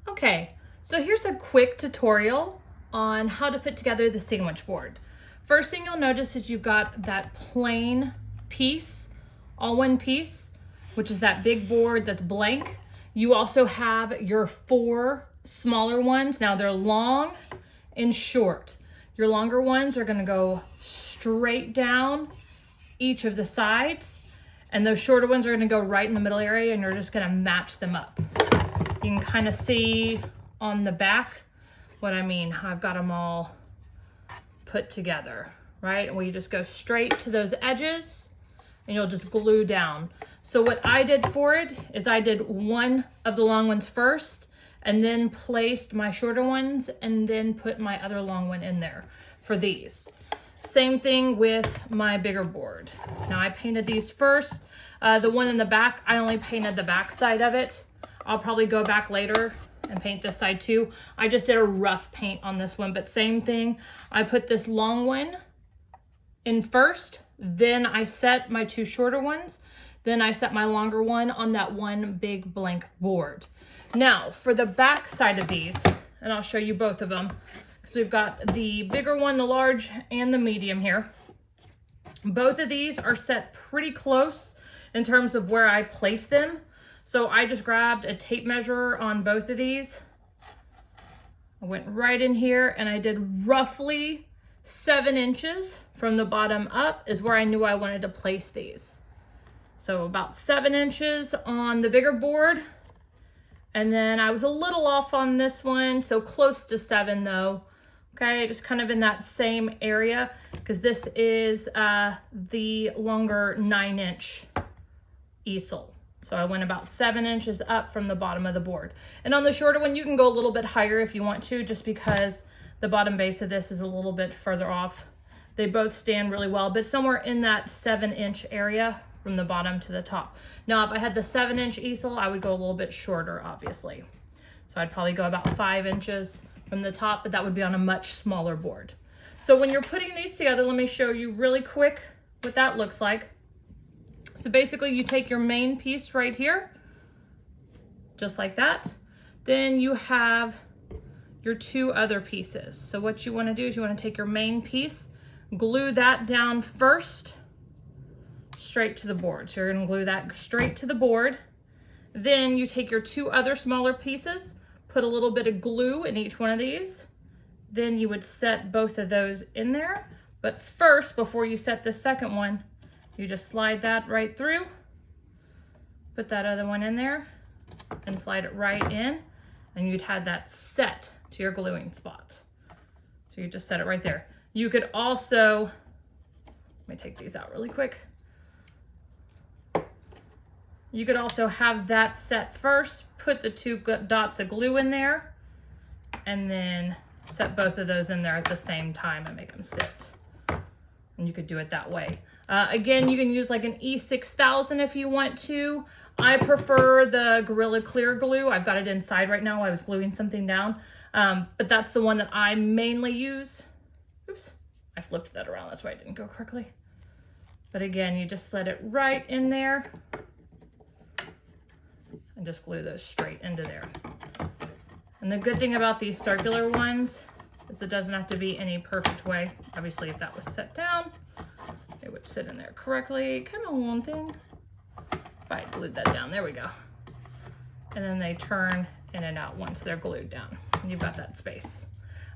Okay, so here's a quick tutorial on how to put together the sandwich board. First thing you'll notice is you've got that plain piece, all one piece, which is that big board that's blank. You also have your 4 smaller ones. Now they're long and short. Your longer ones are gonna go straight down each of the sides, and those shorter ones are gonna go right in the middle area, and you're just gonna match them up. You can kind of see on the back what I mean. I've got them all put together, right? And we just go straight to those edges and you'll just glue down. So what I did for it is I did one of the long ones first and then placed my shorter ones and then put my other long one in there for these. Same thing with my bigger board. Now I painted these first. The one in the back, I only painted the back side of it. I'll probably go back later and paint this side too. I just did a rough paint on this one, but same thing. I put this long one in first, then I set my 2 shorter ones, then I set my longer one on that one big blank board. Now for the back side of these, and I'll show you both of them, because we've got the bigger one, the large, and the medium here. Both of these are set pretty close in terms of where I place them. So I just grabbed a tape measure on both of these. I went right in here and I did roughly 7 inches from the bottom up is where I knew I wanted to place these. So about 7 inches on the bigger board. And then I was a little off on this one, so close to 7 though. Okay, just kind of in that same area, because this is the longer 9-inch easel. So I went about 7 inches up from the bottom of the board. And on the shorter one, you can go a little bit higher if you want to, just because the bottom base of this is a little bit further off. They both stand really well, but somewhere in that 7-inch area from the bottom to the top. Now, if I had the 7-inch easel, I would go a little bit shorter, obviously. So I'd probably go about 5 inches from the top, but that would be on a much smaller board. So when you're putting these together, let me show you really quick what that looks like. So basically you take your main piece right here, just like that. Then you have your 2 other pieces. So what you want to do is you want to take your main piece, glue that down first, straight to the board. So you're going to glue that straight to the board. Then you take your 2 other smaller pieces, put a little bit of glue in each one of these. Then you would set both of those in there. But first, before you set the second one, you just slide that right through, put that other one in there, and slide it right in, and you'd have that set to your gluing spot. So you just set it right there. You could also, let me take these out really quick. You could also have that set first, put the 2 dots of glue in there, and then set both of those in there at the same time and make them sit. And you could do it that way. Again, you can use like an E6000 if you want to. I prefer the Gorilla Clear Glue. I've got it inside right now. I was gluing something down, but that's the one that I mainly use. Oops, I flipped that around. That's why it didn't go correctly. But again, you just let it right in there and just glue those straight into there. And the good thing about these circular ones is it doesn't have to be any perfect way. Obviously, if that was set down, it would sit in there correctly. Kind of one thing. If I glued that down, there we go. And then they turn in and out once they're glued down. And you've got that space.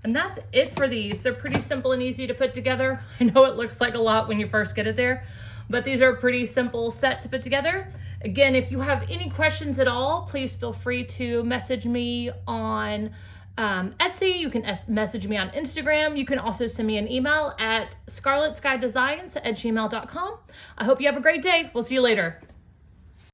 And that's it for these. They're pretty simple and easy to put together. I know it looks like a lot when you first get it there, but these are a pretty simple set to put together. Again, if you have any questions at all, please feel free to message me on Etsy. You can message me on Instagram. You can also send me an email at scarletskydesigns@gmail.com. I hope you have a great day. We'll see you later.